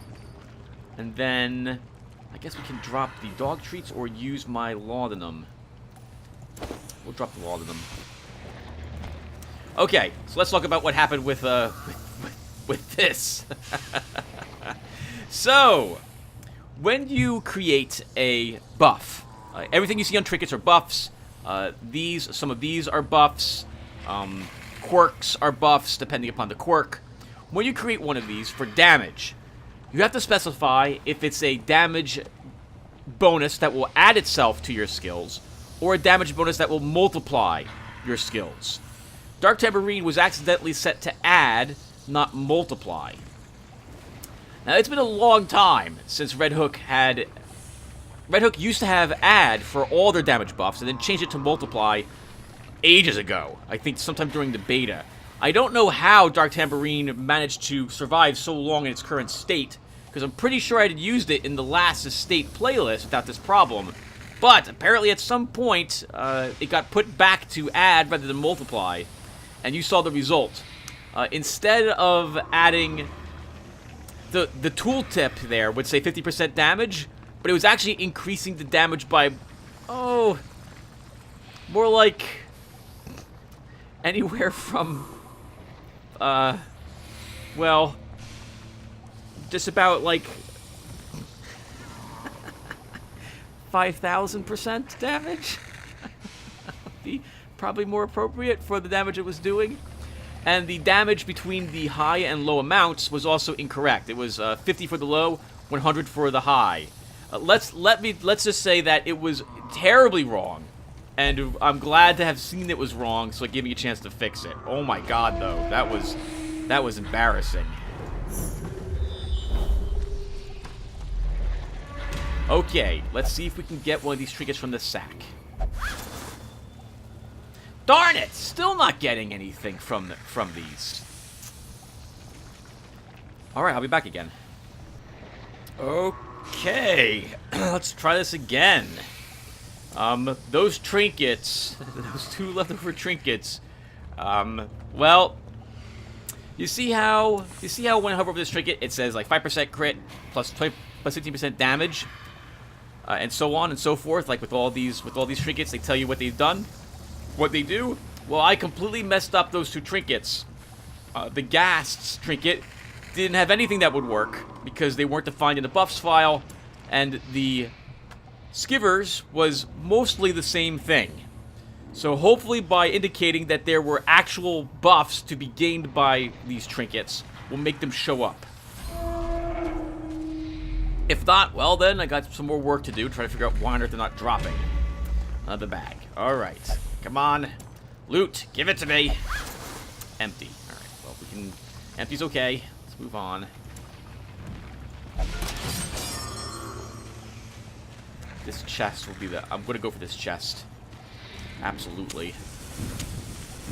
And then, I guess we can drop the dog treats or use my laudanum. We'll drop the laudanum. Okay, so let's talk about what happened with this. So, when you create a buff, everything you see on trinkets are buffs. Some of these are buffs. Quirks are buffs, depending upon the quirk. When you create one of these for damage, you have to specify if it's a damage bonus that will add itself to your skills, or a damage bonus that will multiply your skills. Dark Tambourine was accidentally set to add, not multiply. Now, it's been a long time since Red Hook used to have add for all their damage buffs, and then changed it to multiply ages ago. I think sometime during the beta. I don't know how Dark Tambourine managed to survive so long in its current state, because I'm pretty sure I had used it in the last estate playlist without this problem. But apparently at some point, it got put back to add rather than multiply, and you saw the result. Instead of adding... The tooltip there would say 50% damage, but it was actually increasing the damage by, more like anywhere from, well, just about like 5,000% damage. Would be probably more appropriate for the damage it was doing. And the damage between the high and low amounts was also incorrect. It was 50 for the low, 100 for the high. Let's just say that it was terribly wrong, and I'm glad to have seen it was wrong, so it gave me a chance to fix it. Oh my god, though, that was embarrassing. Okay, let's see if we can get one of these trinkets from the sack. Darn it! Still not getting anything from these. Alright, I'll be back again. Okay. Let's try this again. Those trinkets, those 2 leftover trinkets, well, you see how when I hover over this trinket, it says like 5% crit plus 15% damage, and so on and so forth. Like with all these trinkets, they tell you what they've done. What they do? Well, I completely messed up those 2 trinkets. The Ghast's trinket didn't have anything that would work because they weren't defined in the buffs file, and the skivers was mostly the same thing. So hopefully by indicating that there were actual buffs to be gained by these trinkets will make them show up. If not, well then, I got some more work to do, trying to figure out why on earth they're not dropping the bag. Alright, come on. Loot, give it to me. Empty. Alright, well, we can... Empty's okay. Let's move on. This chest will be the... I'm going to go for this chest. Absolutely.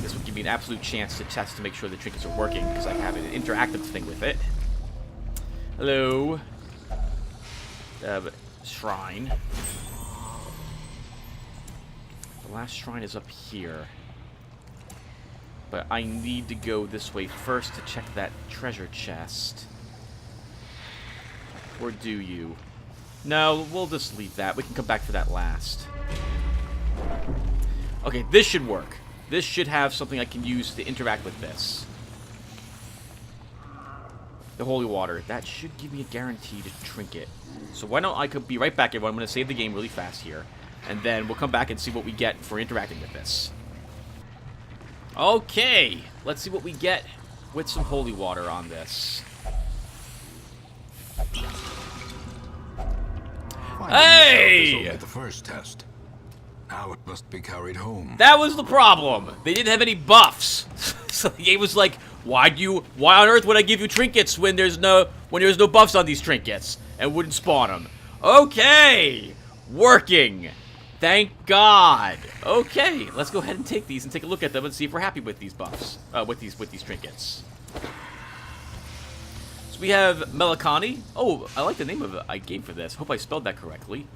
This would give me an absolute chance to test to make sure the trinkets are working, because I have an interactive thing with it. Hello. Shrine. The last shrine is up here. But I need to go this way first to check that treasure chest. Or do you? No, we'll just leave that. We can come back for that last. Okay, this should work. This should have something I can use to interact with this. The holy water. That should give me a guaranteed trinket. So why don't I could be right back, everyone. I'm going to save the game really fast here. And then we'll come back and see what we get for interacting with this. Okay. Let's see what we get with some holy water on this. Hey! Only the first test. Now it must be carried home. That was the problem. They didn't have any buffs. So the game was like, why on earth would I give you trinkets when there's no buffs on these trinkets and wouldn't spawn them? Okay, working. Thank God. Okay, let's go ahead and take these and take a look at them and see if we're happy with these buffs, with these trinkets. So we have Melancholy. Oh, I like the name of it I gave for this. Hope I spelled that correctly.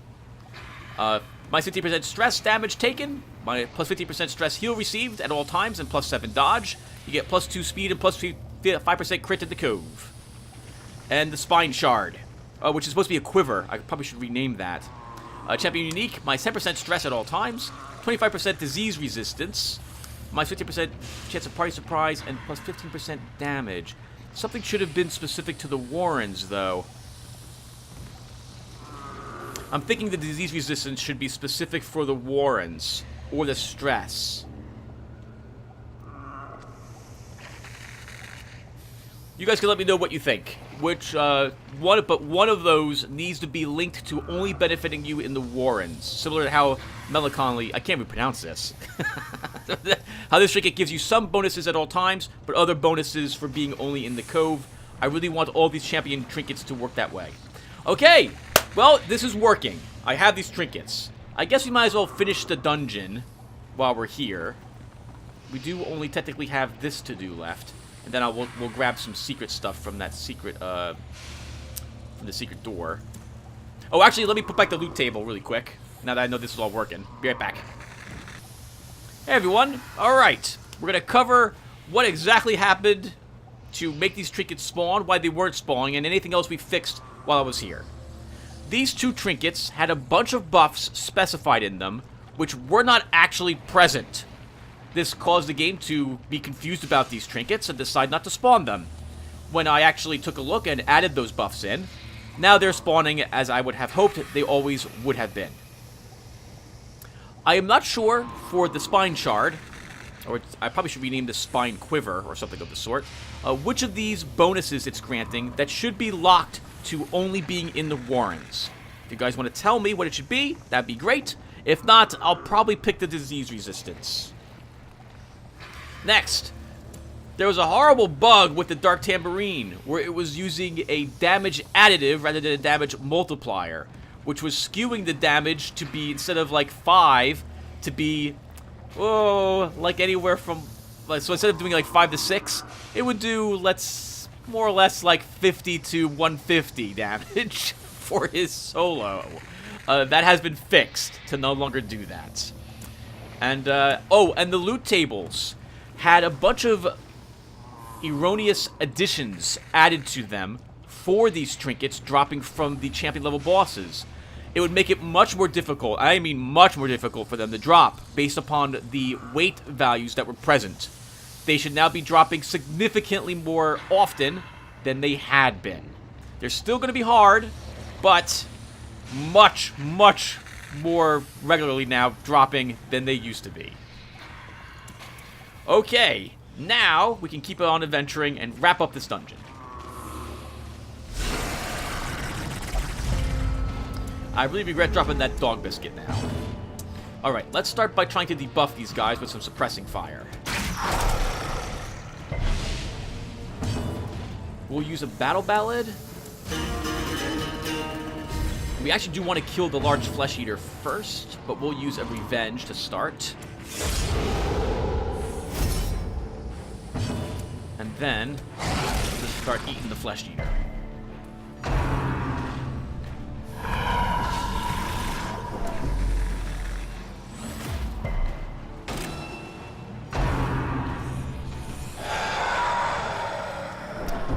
My 50% stress damage taken, my plus 50% stress heal received at all times, and plus 7 dodge. You get plus 2 speed and plus 5% crit in the cove. And the spine shard, which is supposed to be a quiver. I probably should rename that. Champion unique, my 10% stress at all times, 25% disease resistance, my 50% chance of party surprise, and plus 15% damage. Something should have been specific to the Warrens, though. I'm thinking the disease resistance should be specific for the Warrens, or the stress. You guys can let me know what you think. Which, one of those needs to be linked to only benefiting you in the Warrens. Similar to how Melancholy, I can't even pronounce this. How this trinket gives you some bonuses at all times, but other bonuses for being only in the Cove. I really want all these champion trinkets to work that way. Okay! Well, this is working. I have these trinkets. I guess we might as well finish the dungeon while we're here. We do only technically have this to do left. And then we'll grab some secret stuff from that secret, from the secret door. Oh, actually, let me put back the loot table really quick. Now that I know this is all working. Be right back. Hey, everyone. All right. We're going to cover what exactly happened to make these trinkets spawn, why they weren't spawning, and anything else we fixed while I was here. These two trinkets had a bunch of buffs specified in them, which were not actually present. This caused the game to be confused about these trinkets and decide not to spawn them. When I actually took a look and added those buffs in, now they're spawning as I would have hoped they always would have been. I am not sure for the spine shard, or I probably should rename the spine quiver or something of the sort, which of these bonuses it's granting that should be locked to only being in the Warrens. If you guys want to tell me what it should be, that'd be great. If not, I'll probably pick the disease resistance. Next, there was a horrible bug with the Dark Tambourine, where it was using a damage additive rather than a damage multiplier, which was skewing the damage to be, instead of like 5, to be, like anywhere from, so instead of doing like 5 to 6, it would do, more or less like 50 to 150 damage for his solo. That has been fixed to no longer do that. And, and the loot tables had a bunch of erroneous additions added to them for these trinkets dropping from the champion level bosses. It would make it much more difficult, I mean much more difficult for them to drop based upon the weight values that were present. They should now be dropping significantly more often than they had been. They're still going to be hard, but much, much more regularly now dropping than they used to be. Okay, now we can keep on adventuring and wrap up this dungeon. I really regret dropping that dog biscuit now. Alright, let's start by trying to debuff these guys with some suppressing fire. We'll use a battle ballad. We actually do want to kill the large flesh eater first, but we'll use a revenge to start. And then we'll just start eating the flesh eater.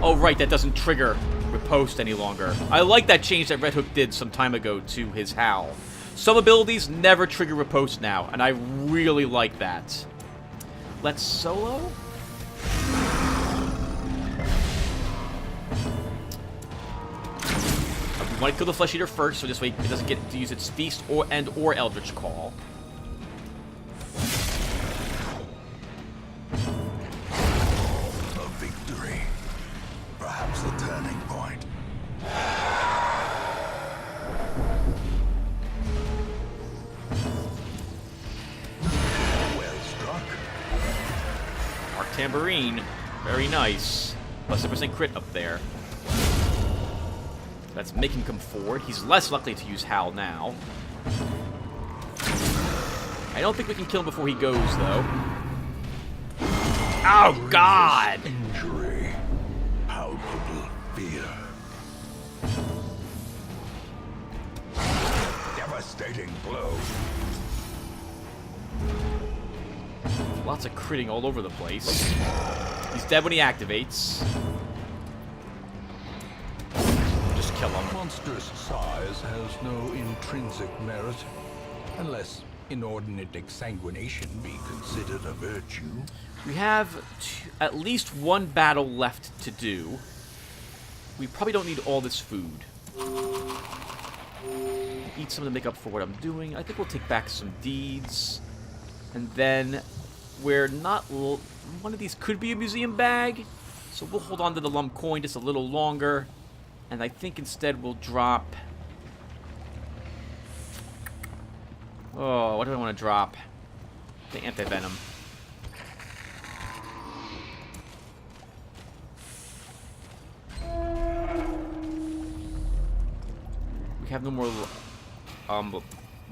Oh, right, that doesn't trigger riposte any longer. I like that change that Red Hook did some time ago to his howl. Some abilities never trigger riposte now, and I really like that. Let's solo? We want to kill the Flesh Eater first, so this way it doesn't get to use its Feast or Eldritch Call. Perhaps the turning point. Well struck. Mark Tambourine. Very nice. Plus 10% crit up there. Let's make him come forward. He's less likely to use Howl now. I don't think we can kill him before he goes, though. Oh, God! Injury. Palpable fear. Devastating blow. Lots of critting all over the place. He's dead when he activates. Just kill him. Monstrous size has no intrinsic merit, unless inordinate exsanguination be considered a virtue. We have at least one battle left to do. We probably don't need all this food. Eat some to make up for what I'm doing. I think we'll take back some deeds. And then we're not... One of these could be a museum bag. So we'll hold on to the LUNM coin just a little longer. And I think instead we'll drop... Oh, what do I want to drop? The anti-venom. We have no more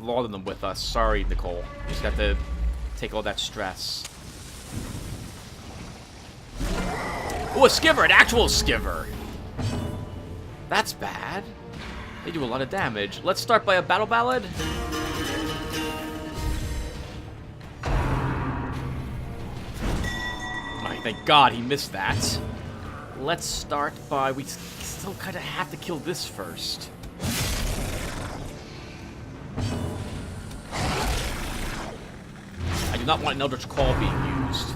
laudanum with us. Sorry, Nicole. Just got to take all that stress. Oh, a skiver! An actual skiver! That's bad. They do a lot of damage. Let's start by a battle ballad. Oh, thank God he missed that. Let's start by... We still kind of have to kill this first. I do not want an Eldritch Call being used.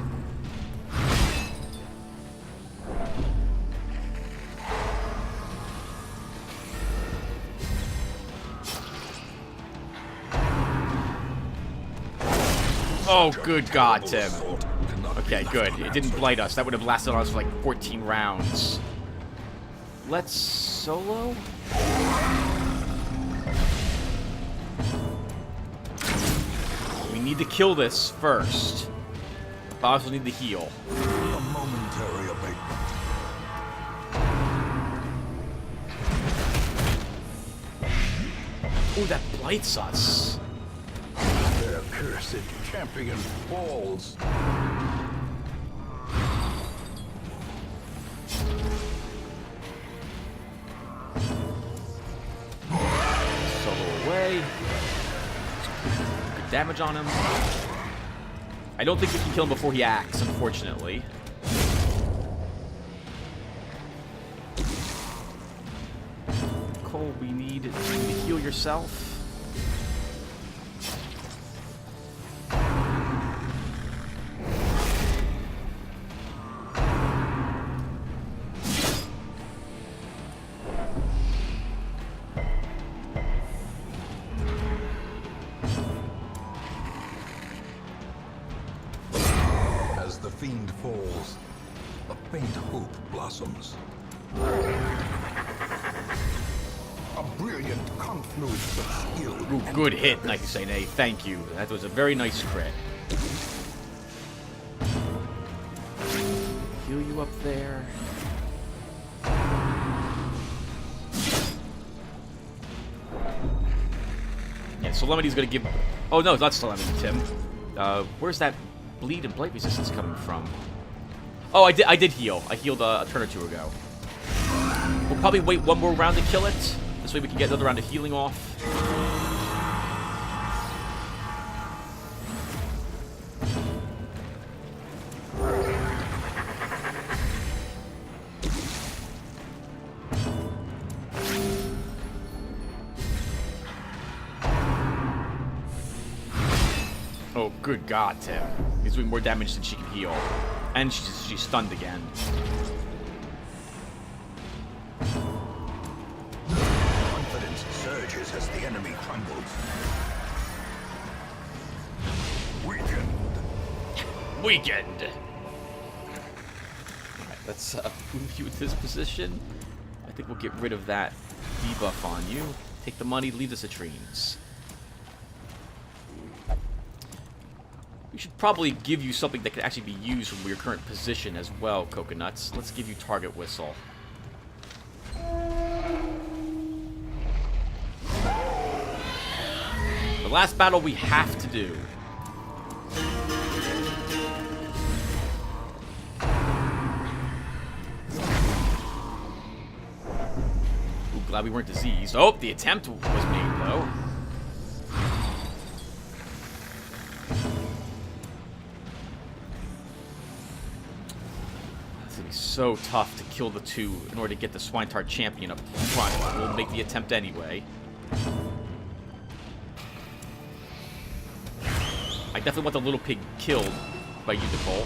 Oh, good God, Tim. Okay, good. It didn't blight us. That would have lasted on us for like 14 rounds. Let's solo? We need to kill this first. But I also need to heal. A momentary abatement. Oh, that blights us. Their cursed champion falls. Solo away. Good damage on him. I don't think we can kill him before he acts, unfortunately. Cole, we need you to heal yourself. fiend falls, a faint hope blossoms. A brilliant confluence of skill. Ooh, good hit, Nike Sene. Thank you. That was a very nice crit. Heal you up there. Yeah, Solemity's gonna give... Oh, no, it's not Solemnity, Tim. Where's that bleed and blight resistance coming from? Oh, I did heal. I healed a turn or two ago. We'll probably wait one more round to kill it. This way we can get another round of healing off. Oh, good God, Tim. He's doing more damage than she can heal. And she's stunned again. Confidence surges as the enemy crumbles. Weakened. Alright, let's move you to this position. I think we'll get rid of that debuff on you. Take the money, leave the citrines. We should probably give you something that could actually be used from your current position as well, Coconuts. Let's give you Target Whistle. The last battle we have to do. Ooh, glad we weren't diseased. Oh, the attempt was made, though. So tough to kill the two in order to get the Swinetard champion up front. We'll make the attempt anyway. I definitely want the little pig killed by you, Nicole.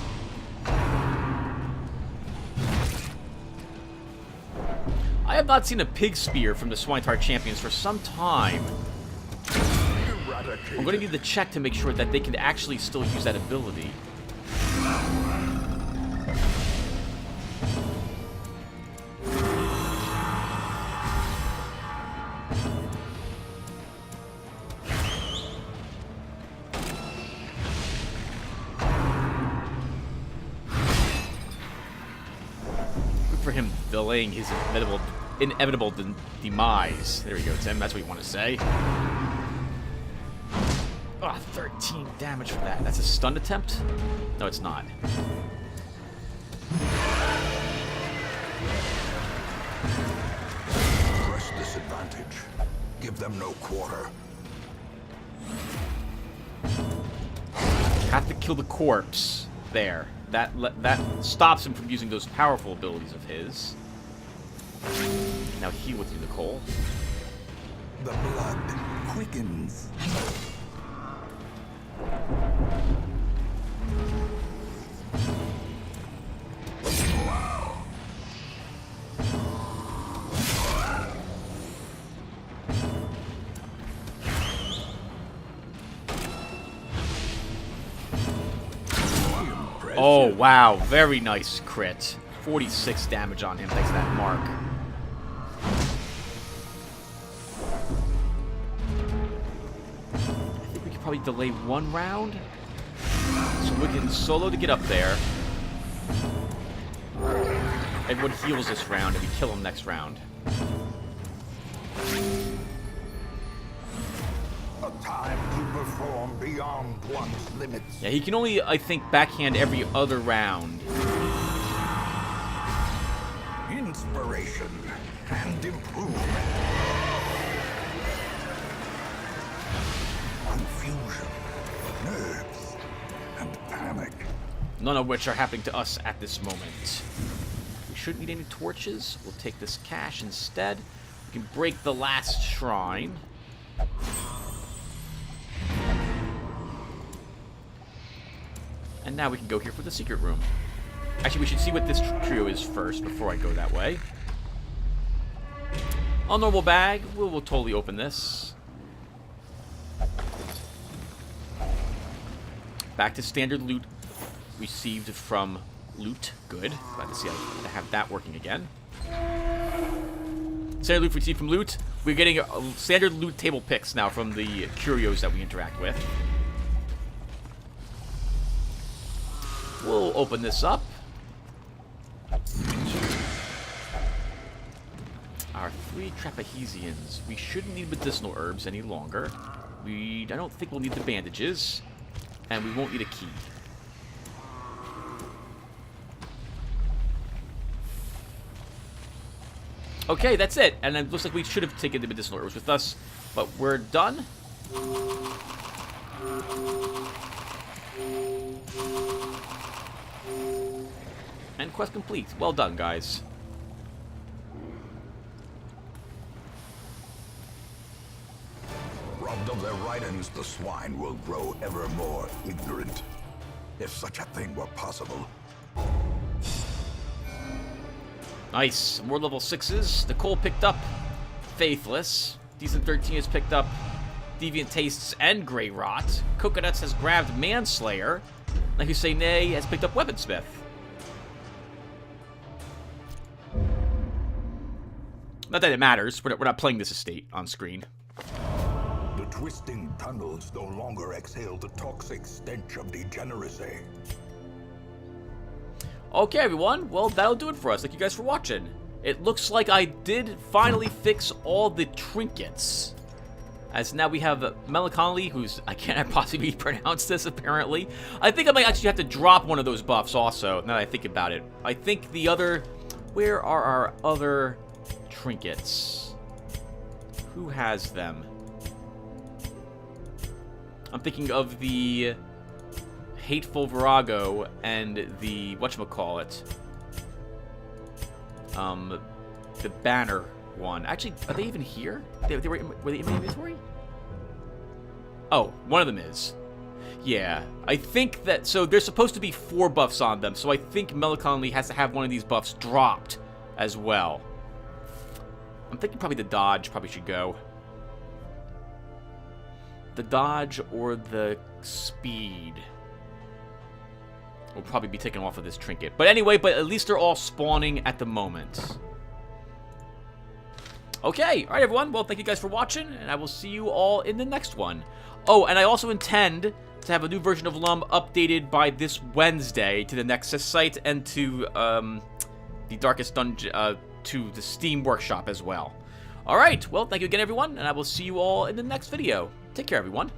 I have not seen a pig spear from the Swinetard champions for some time. I'm going to need the check to make sure that they can actually still use that ability. For him delaying his inevitable demise. There we go, Tim. That's what you want to say. Ah, 13 damage for that. That's a stun attempt? No, it's not. Press this advantage. Give them no quarter. Have to kill the corpse. There. That stops him from using those powerful abilities of his. Now heal with you, Nicole. The blood quickens. Wow. Oh, wow. Very nice crit. 46 damage on him thanks to that mark. I think we could probably delay one round. So we can solo to get up there. Everyone heals this round and we kill him next round. A time to perform beyond one's limits. Yeah, he can only, I think, backhand every other round. Inspiration and improvement. Confusion, nerves, and panic. None of which are happening to us at this moment. We shouldn't need any torches. We'll take this cash instead. We can break the last shrine. And now we can go here for the secret room. Actually, we should see what this trio is first before I go that way. On normal bag, we'll totally open this. Back to standard loot received from loot. Good. Glad to see I have that working again. Standard loot received from loot. We're getting standard loot table picks now from the curios that we interact with. We'll open this up. Our 3 Trapezians. We shouldn't need medicinal herbs any longer. I don't think we'll need the bandages. And we won't need a key. Okay, that's it. And it looks like we should have taken the medicinal herbs with us. But we're done. And quest complete. Well done, guys. Robbed of their ridings, the swine will grow ever more ignorant. If such a thing were possible. Nice. More level 6s. Nicole picked up Faithless. Decent 13 has picked up Deviant Tastes and Grey Rot. Coconuts has grabbed Manslayer. Like you say, Nay has picked up Weaponsmith. Not that it matters. We're not playing this estate on screen. The twisting tunnels no longer exhale the toxic stench of degeneracy. Okay, everyone. Well, that'll do it for us. Thank you guys for watching. It looks like I did finally fix all the trinkets. As now we have Melancholy, who's... I can't possibly pronounce this, apparently. I think I might actually have to drop one of those buffs also, now that I think about it. I think the other... Where are our other trinkets? Who has them? I'm thinking of the Hateful Virago and the whatchamacallit. The banner one. Actually, are they even here? Were they in my inventory? Oh, one of them is. Yeah, I think that... So there's supposed to be 4 buffs on them, so I think Melancholy has to have one of these buffs dropped as well. I'm thinking probably the dodge probably should go. The dodge or the speed will probably be taken off of this trinket. But anyway, at least they're all spawning at the moment. Okay, alright everyone, well thank you guys for watching, and I will see you all in the next one. Oh, and I also intend to have a new version of LUM updated by this Wednesday to the Nexus site and to the Darkest Dungeon, to the Steam Workshop as well. Alright, well thank you again everyone, and I will see you all in the next video. Take care everyone.